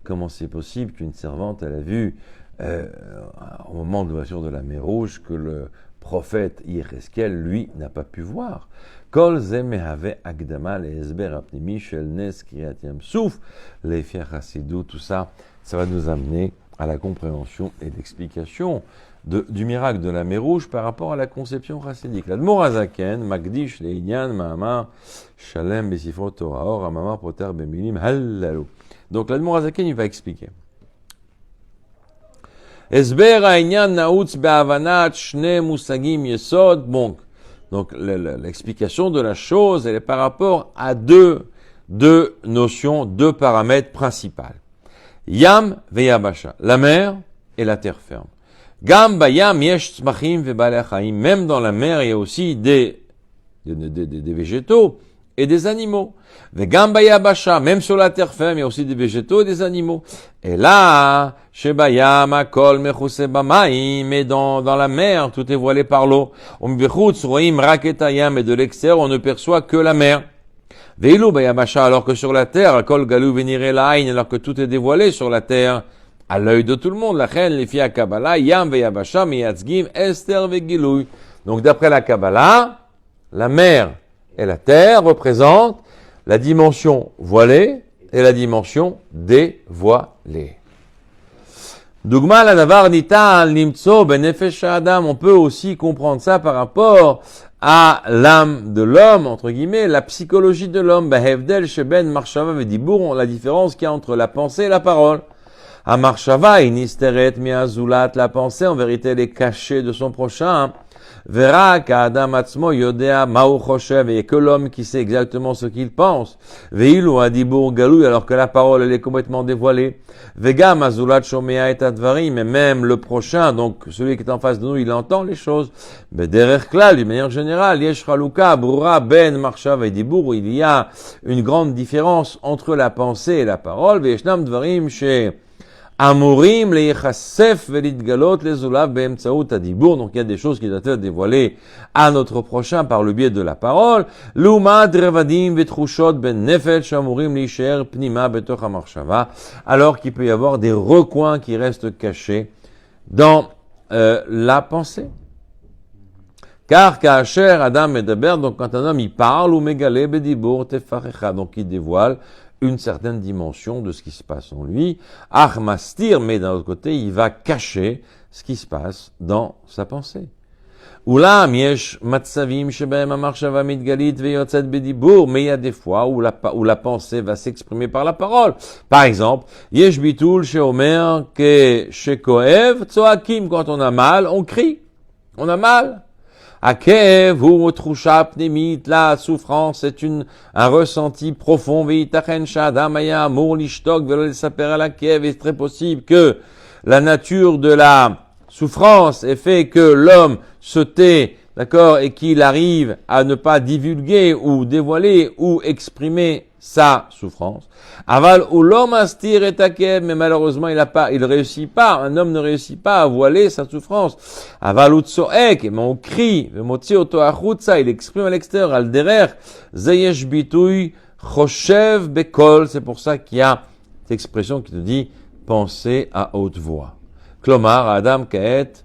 Comment c'est possible qu'une servante elle a vu au moment de l'ouverture de la mer Rouge que le prophète Yecheskel, lui, n'a pas pu voir? Kol ze mehave agdama le'esber apnimi shel nes kiryat Yam-Suf, lefi hasidut, tout ça, ça va nous amener à la compréhension et l'explication du miracle de la mer Rouge par rapport à la conception chassidique. L'Admor Hazaken, Magdish le'inyan ma'amar shalem besifrot Torah or amamar poter bemilim hallalu. Donc l'Admor Hazaken, il va expliquer. Esber ha'inyan nautz be'avanat shne musagim yesod. Bon, donc l'explication de la chose, elle est par rapport à deux notions, deux paramètres principaux. Yam veyabasha, la mer et la terre ferme. Gam bayam yesh tzmachim vebalei chaim, même dans la mer il y a aussi des végétaux et des animaux. Vegam bayabasha, même sur la terre ferme il y a aussi des végétaux et des animaux. Et là, shebayam akol mechuse bamaim, mais dans la mer tout est voilé par l'eau. Umbechutz roim rak et hayam, et de l'extérieur on ne perçoit que la mer. Veilu bayabasha, alors que sur la terre, akol galu venire laïn, alors que tout est dévoilé sur la terre, à l'œil de tout le monde. La chen lefi ha Kabbalah, yam veyabasha miyatzgim ester vegilui. Donc d'après la Kabbalah, la mer et la terre représentent la dimension voilée et la dimension dévoilée. Dugma la davar nital nimtso benefesh adam. On peut aussi comprendre ça par rapport à l'âme de l'homme, entre guillemets, la psychologie de l'homme. Bahevdel sheben marshava vedibur, la différence qu'il y a entre la pensée et la parole. A marshava inisteret miazulat, la pensée en vérité elle est cachée de son prochain. Vera ka'adam atzmo yodea ma'u choshev, et que l'homme qui sait exactement ce qu'il pense. Veilu adibur galui, alors que la parole elle est complètement dévoilée. Vegam azulat shomea et advarim, mais même le prochain, donc celui qui est en face de nous, il entend les choses. Bederech klal, d'une manière générale, yesh chaluka brura ben marshav et dibur, il y a une grande différence entre la pensée et la parole. Ve'yeshnam dvarim she Amurim le yechassef velitgalot les zulav be'emtsaout adibur. Donc il y a des choses qui doivent être dévoilées à notre prochain par le biais de la parole. Lumad revadim vetrushot ben nefesh amurim lisher pnima betoch hamarshava. Alors qu'il peut y avoir des recoins qui restent cachés dans la pensée. Car ka'asher adam medaber, donc quand un homme il parle, ou megale bedibur tefarecha, donc il dévoile une certaine dimension de ce qui se passe en lui. Achmastir, mais d'un autre côté, il va cacher ce qui se passe dans sa pensée. Ulam yesh matzavim shebehem hamarshava mitgalit veyotzet bedibur, mais il y a des fois où la pensée va s'exprimer par la parole. Par exemple, yesh bitul sheomer ke shekoev tzoakim, quand on a mal, on crie. On a mal. Akev ou trusha pnemit, la souffrance est un ressenti profond. Veitachen shadam haya amur lishtok velo lesaper al akev, et c'est très possible que la nature de la souffrance ait fait que l'homme se tait, d'accord, et qu'il arrive à ne pas divulguer ou dévoiler ou exprimer sa souffrance. Aval ou l'homme astir et akev, mais malheureusement il réussit pas, un homme ne réussit pas à voiler sa souffrance. Aval ou tsoek, mais on crie, vemotzi oto achutza, il exprime à l'extérieur, al derer, zeyesh bitui choshev bekol, c'est pour ça qu'il y a cette expression qui te dit penser à haute voix. Klomar, Adam Kaet,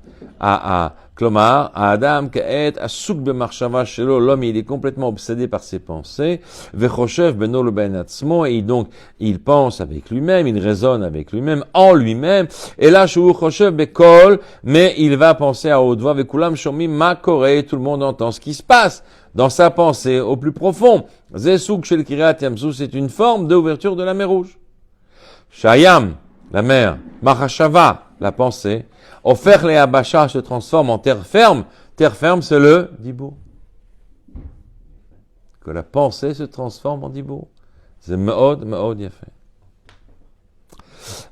Klomar, Adam Kaet, Asuk B'Marshava Shelo, l'homme il est complètement obsédé par ses pensées, Vechoshev Beno le Ben Atzmo, et donc il pense avec lui-même, il raisonne avec lui-même, en lui-même, et là, Shu Choshev Bekol, mais il va penser à haute voix, Vekulam Shomim Ma Koré, tout le monde entend ce qui se passe dans sa pensée au plus profond. Zesuk Shel Kiryat Yamsou, c'est une forme d'ouverture de la mer Rouge. Shayam, la mer, Mahashava, la pensée, Ofer le Abasha se transforme en terre ferme. Terre ferme, c'est le Dibour. Que la pensée se transforme en Dibour. C'est Me'od Yafé.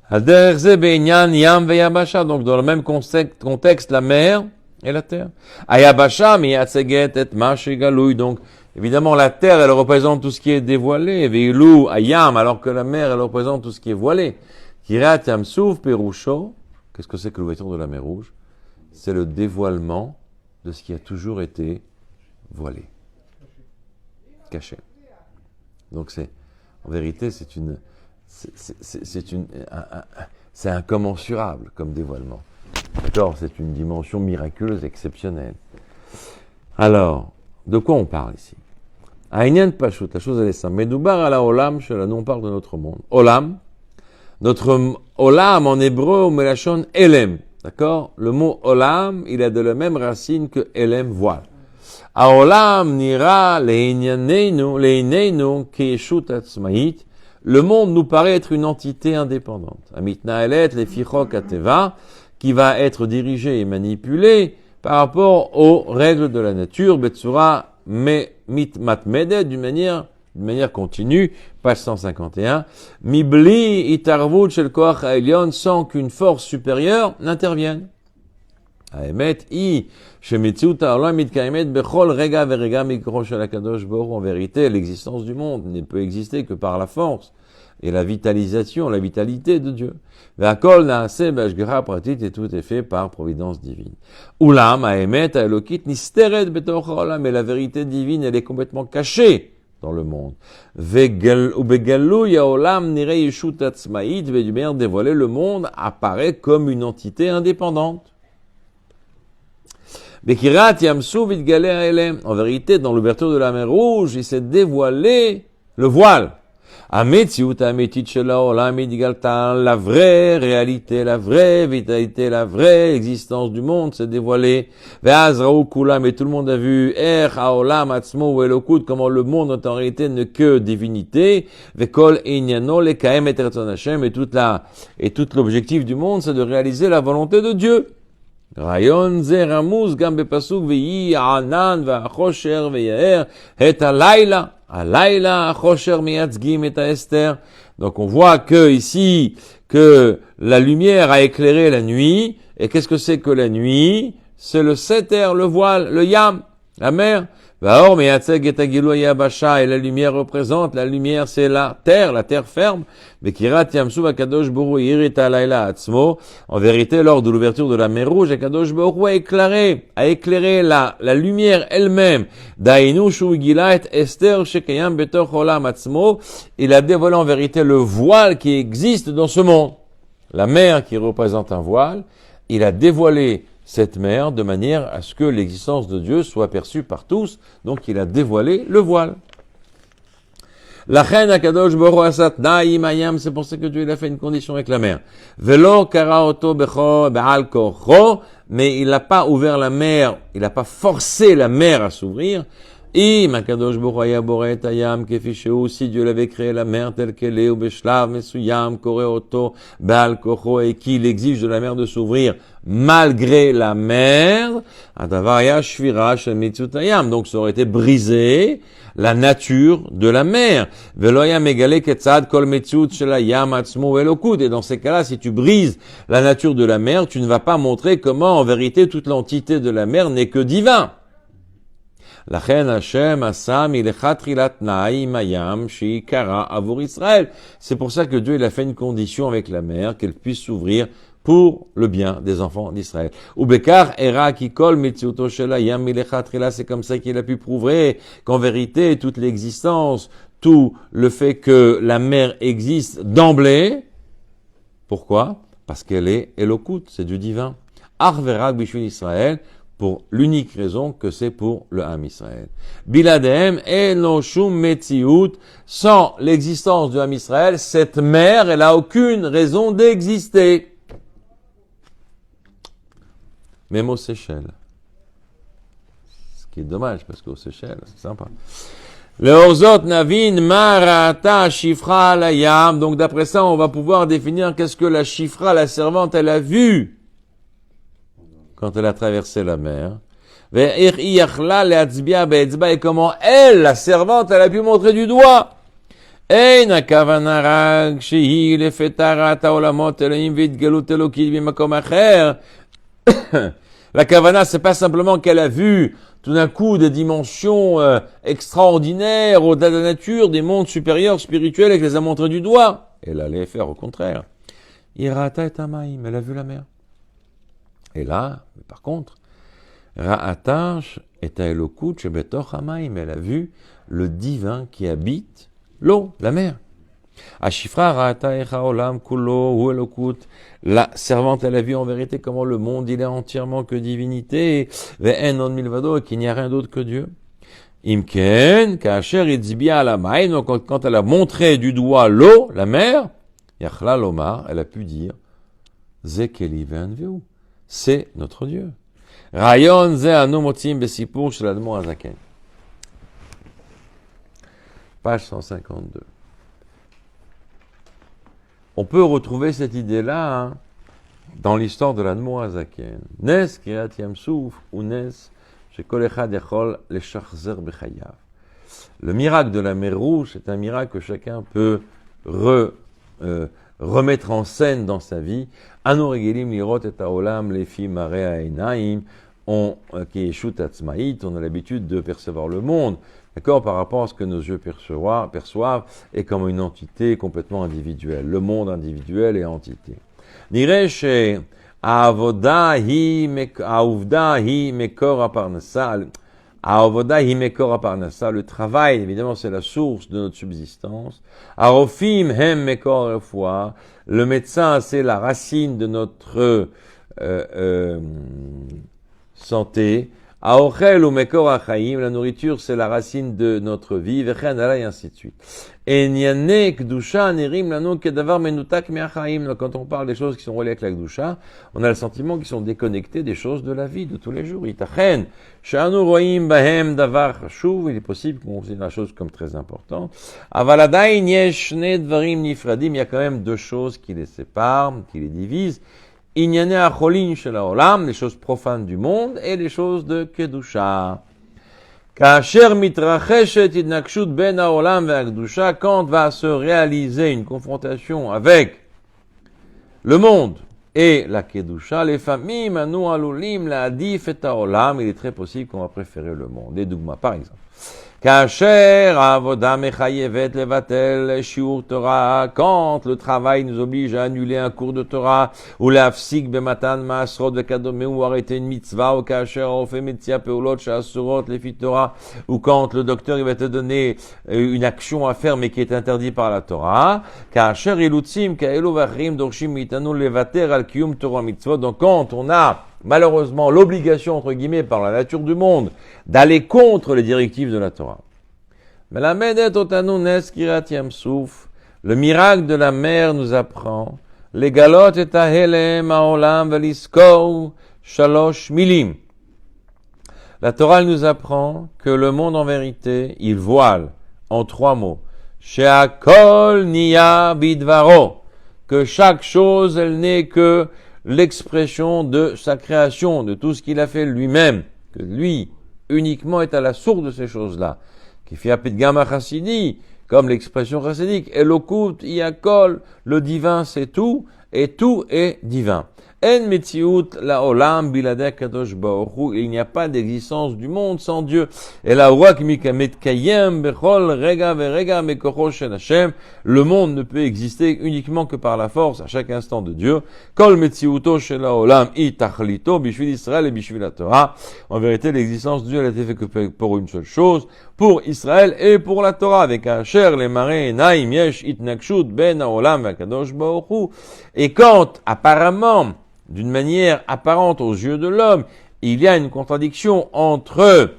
Hader ze be'inyan yam ve'yabasha. Donc, dans le même contexte, la mer et la terre. Ayabasha miyatseget et ma shegalouy. Donc, évidemment, la terre, elle représente tout ce qui est dévoilé. Ve'ilou ayam, alors que la mer, elle représente tout ce qui est voilé. Kiryat Yamsuf perusho. Qu'est-ce que c'est que l'ouverture de la mer Rouge? C'est le dévoilement de ce qui a toujours été voilé, caché. Donc en vérité, c'est incommensurable comme dévoilement. D'accord? C'est une dimension miraculeuse, exceptionnelle. Alors, de quoi on parle ici? Aïnyan Pashut, la chose elle est simple. Medoubar ala olam, nous on parle de notre monde. Olam. Notre olam en hébreu, on met la chon elem. D'accord? Le mot olam, il a de la même racine que elem, voile. A olam nira leinenu keshut atzmaït. Le monde nous paraît être une entité indépendante. Amitna elet le fichok ateva, qui va être dirigée et manipulée par rapport aux règles de la nature, betsura mitmatmede, d'une manière continue, page 151, Mibli itarvut shel koach ha'elyon, sans qu'une force supérieure n'intervienne. Haemet i shemitziut ha'olam mitkaimet bechol rega verega mikro shel hakadosh baruch hu. En vérité, l'existence du monde ne peut exister que par la force et la vitalité de Dieu. Ve'akol na'aseh be'ashgacha pratit, et tout est fait par providence divine. Ulam haemet ha'elokit nisteret betoch ha'olam, mais la vérité divine, elle est complètement cachée dans le monde. Ubegalou yaolam nire yeshut atzmaït, de manière dévoilée, le monde apparaît comme une entité indépendante. Bekirat yamsou vitgale haelem. En vérité, dans l'ouverture de la mer Rouge, il s'est dévoilé le voile. Ametziut ametit shel haolam idgalta, la vraie réalité, la vraie vitalité, la vraie existence du monde s'est dévoilée. Ve'az raou kulam, et tout le monde a vu haolam atzmo ou elokut, comment le monde en réalité n'est que divinité. Ve'kol inyano lekaem et ratzon Hashem, et tout l'objectif du monde, c'est de réaliser la volonté de Dieu. Rayon ze ramuz gam bepasuk ve'i anan ve'achosher ve'yaher et alayla. Alayla achosher miyatzgim et Esther. Donc on voit que ici, que la lumière a éclairé la nuit. Et qu'est-ce que c'est que la nuit? C'est le seter, le voile, le yam, la mer. Vaor miyatzeg et agilou yabasha, et la lumière représente, la lumière c'est la terre ferme. Bekirat yamsou akadosh boru yirit alayla atzmo. En vérité, lors de l'ouverture de la mer Rouge, akadosh boru a éclairé la lumière elle-même. Dainu shu gila et Esther shekayam betoch olam atzmo. Il a dévoilé en vérité le voile qui existe dans ce monde. La mer qui représente un voile, il a dévoilé cette mer de manière à ce que l'existence de Dieu soit perçue par tous. Donc il a dévoilé le voile. La reine Akadosh Baruch Asat Naïm Ayam, c'est pour ça que Dieu il a fait une condition avec la mer. Velo karaoto becho be'al korcho, mais il n'a pas ouvert la mer, il n'a pas forcé la mer à s'ouvrir. Im Akadosh Baruch Hu boret ayam kefi sheu, si Dieu l'avait créé la mer telle qu'elle est, ou beshlav mesuyam koreoto be'al korcho, et qu'il exige de la mer de s'ouvrir malgré la mer, adavaya shvira shel mitzvot ayam, donc ça aurait été brisé la nature de la mer. Veloya megale ketzad kol metzut shel hayam atzmo elokut. Et dans ces cas-là, si tu brises la nature de la mer, tu ne vas pas montrer comment, en vérité, toute l'entité de la mer n'est que divin. Lachen Hashem Asam Ilechatrilat Naïm Ayam Shikara Avur Israël. C'est pour ça que Dieu il a fait une condition avec la mer, qu'elle puisse s'ouvrir pour le bien des enfants d'Israël. Ubekar era kikol mitzuto shel hayam ilechatrila, c'est comme ça qu'il a pu prouver qu'en vérité toute l'existence, tout le fait que la mer existe d'emblée. Pourquoi? parce qu'elle est Elokut, c'est du divin. Arverak Bishvil Israël, pour l'unique raison que c'est pour le Ham Israël. Biladem eno shum metziut, sans l'existence du Ham Israël, cette mer, elle a aucune raison d'exister. Même aux Seychelles. Ce qui est dommage, parce qu'aux Seychelles, c'est sympa. Le Orzot Navin Marata Shifra Layam. Donc d'après ça, on va pouvoir définir qu'est-ce que la Shifra, la servante, elle a vu quand elle a traversé la mer. Et comment elle, la servante, elle a pu montrer du doigt. La kavana, c'est pas simplement qu'elle a vu tout d'un coup des dimensions extraordinaires au-delà de la nature, des mondes supérieurs, spirituels, et qu'elle les a montrés du doigt. Elle allait faire au contraire. Irata et Tamaim, elle a vu la mer. Et là, par contre, Ra'atash et Elokut shebetoch hamaim, elle a vu le divin qui habite l'eau, la mer. Ashifra Ra'ata echa olam kulo hu Elokut. La servante, elle a vu en vérité comment le monde, il est entièrement que divinité. Ve'en on milvado, et qu'il n'y a rien d'autre que Dieu. Imken, kasher itzbia ala maim, donc quand elle a montré du doigt l'eau, la mer, yachla lomar, elle a pu dire, zekeli ve'anveu. C'est notre Dieu. Rayon ze anu motzim besipur shel Admor Hazaken. Page 152. On peut retrouver cette idée-là dans l'histoire de l'Admor Hazaken. Nes kirat yamsouf ou nes shekol echad yachol leshachzer bechayav. Le miracle de la mer Rouge, c'est un miracle que chacun peut remettre en scène dans sa vie. Anu regelim lirot et haolam lefi mareh ha'einaim, qui est shut atzmaït, on a l'habitude de percevoir le monde, d'accord, par rapport à ce que nos yeux perçoivent, et comme une entité complètement individuelle, le monde individuel et entité. Niresh ha'avoda hi mekor ha'parnasa. Le travail, évidemment, c'est la source de notre subsistance. Arofim hem mekor refoua. Le médecin, c'est la racine de notre santé. Aochel ou mekor achaim, la nourriture, c'est la racine de notre vie. Vechen ala, et ainsi de suite. Enyane kdusha nerim lanu kedavar menutak me'achaim. Quand on parle des choses qui sont reliées avec la kdusha, on a le sentiment qu'ils sont déconnectés des choses de la vie de tous les jours. Itachen shanu roim bahem davar chashuv. Il est possible qu'on considère la chose comme très importante. Aval adayin yesh shnei dvarim nifradim. Il y a quand même deux choses qui les séparent, qui les divisent. Inyane acholin shel haolam, les choses profanes du monde, et les choses de kedusha. Kasher mitracheshet idnakshut ben haolam ve'akdusha, quand va se réaliser une confrontation avec le monde et la kedusha, les famim anu alulim la'adif et haolam, il est très possible qu'on va préférer le monde. Des dogmas, par exemple. Kasher avoda mechayevet levatel shiur Torah, quand le travail nous oblige à annuler un cours de Torah, ou l'afsik bematan maasrot vekadome, ou arrêter une mitzvah, ou kasher ofe metzia peulot shasurot lefi Torah, ou quand le docteur il va te donner une action à faire mais qui est interdite par la Torah, kasher ilutzim kaelu vachrim dorshim mitanu levater al kiyum Torah mitzvot. Donc quand on a malheureusement l'obligation, entre guillemets, par la nature du monde, d'aller contre les directives de la Torah. Le miracle de la mer nous apprend, les galot et ahelem haolam veliskor shalosh milim. La Torah nous apprend que le monde en vérité, il voile en trois mots. She'akol niya bidvaro. Que chaque chose, elle n'est que l'expression de sa création, de tout ce qu'il a fait lui-même, que lui, uniquement, est à la source de ces choses-là. Qui fait apit gamma chassidi, comme l'expression chassidique, Elokut, Iakol, le divin c'est tout, et tout est divin. En metziut la olam biladei kadosh baruch hu. Il n'y a pas d'existence du monde sans Dieu. Et la rak mitkayem bechol rega verega mekocho shel Hashem. Le monde ne peut exister uniquement que par la force à chaque instant de Dieu. Kol metziuto shel haolam hi tachlito bishvil Israël et bishvil la Torah. En vérité, l'existence de Dieu elle a été faite que pour une seule chose, pour Israël et pour la Torah. Avec un cher les marées naim yesh itnakshut ben haolam vakadosh baruch hu. Et quand apparemment d'une manière apparente aux yeux de l'homme, il y a une contradiction entre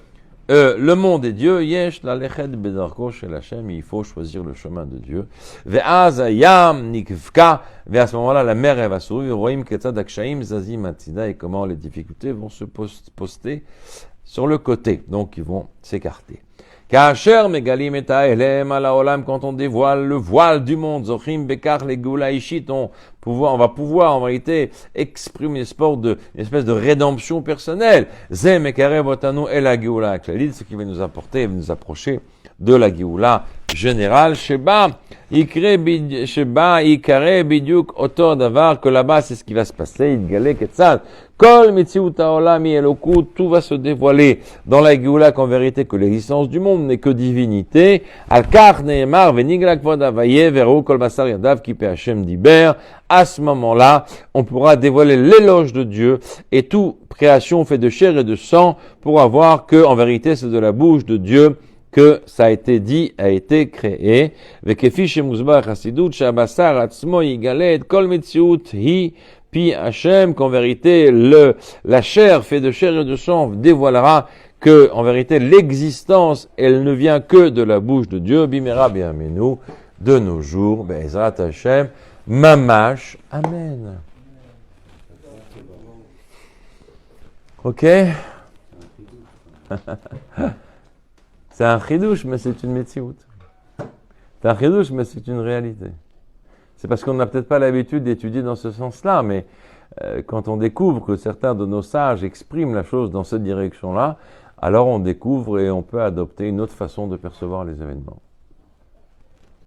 le monde et Dieu. Yesh lalechet bedarko shel Hashem, il faut choisir le chemin de Dieu. Ve'az hayam nikvka, et à ce moment-là, la mer elle va s'ouvrir. Roim ketzad akshaim zazim atzida, et comment les difficultés vont se poster sur le côté, donc ils vont s'écarter. Kacher megalim et ha'elem ala olam, quand on dévoile le voile du monde, zochim bekar le geoula ishit, on va pouvoir en vérité exprimer une espèce de rédemption personnelle. Ze mekarev otanu el la geoula klalit, ce qui va nous apporter, va nous approcher de la geoula générale. Sheba ikare bidyuk otor davar, que là-bas c'est ce qui va se passer. Idgale ketzad kol mitziut haolam hi elokut, tout va se dévoiler dans la geoula qu'en vérité que l'existence du monde n'est que divinité. Al kach neemar venigla kvod havaye veru kol basar yadav ki pe Hashem diber. À ce moment-là, on pourra dévoiler l'éloge de Dieu et toute création faite de chair et de sang pourra voir que en vérité c'est de la bouche de Dieu que ça a été dit, a été créé. Vekefi shemuzbar chasidut shabasar atzmo yigale et kol mitziut hi pi Hashem, qu'en vérité la chair fait de chair et de sang dévoilera que en vérité l'existence elle ne vient que de la bouche de Dieu. Bimera bi'amenu, de nos jours, be'ezrat Hashem, mamash, amen. Ok. C'est un chidouche, mais c'est une metsiout. C'est un chidouche, mais c'est une réalité. C'est parce qu'on n'a peut-être pas l'habitude d'étudier dans ce sens-là, mais quand on découvre que certains de nos sages expriment la chose dans cette direction-là, alors on découvre et on peut adopter une autre façon de percevoir les événements.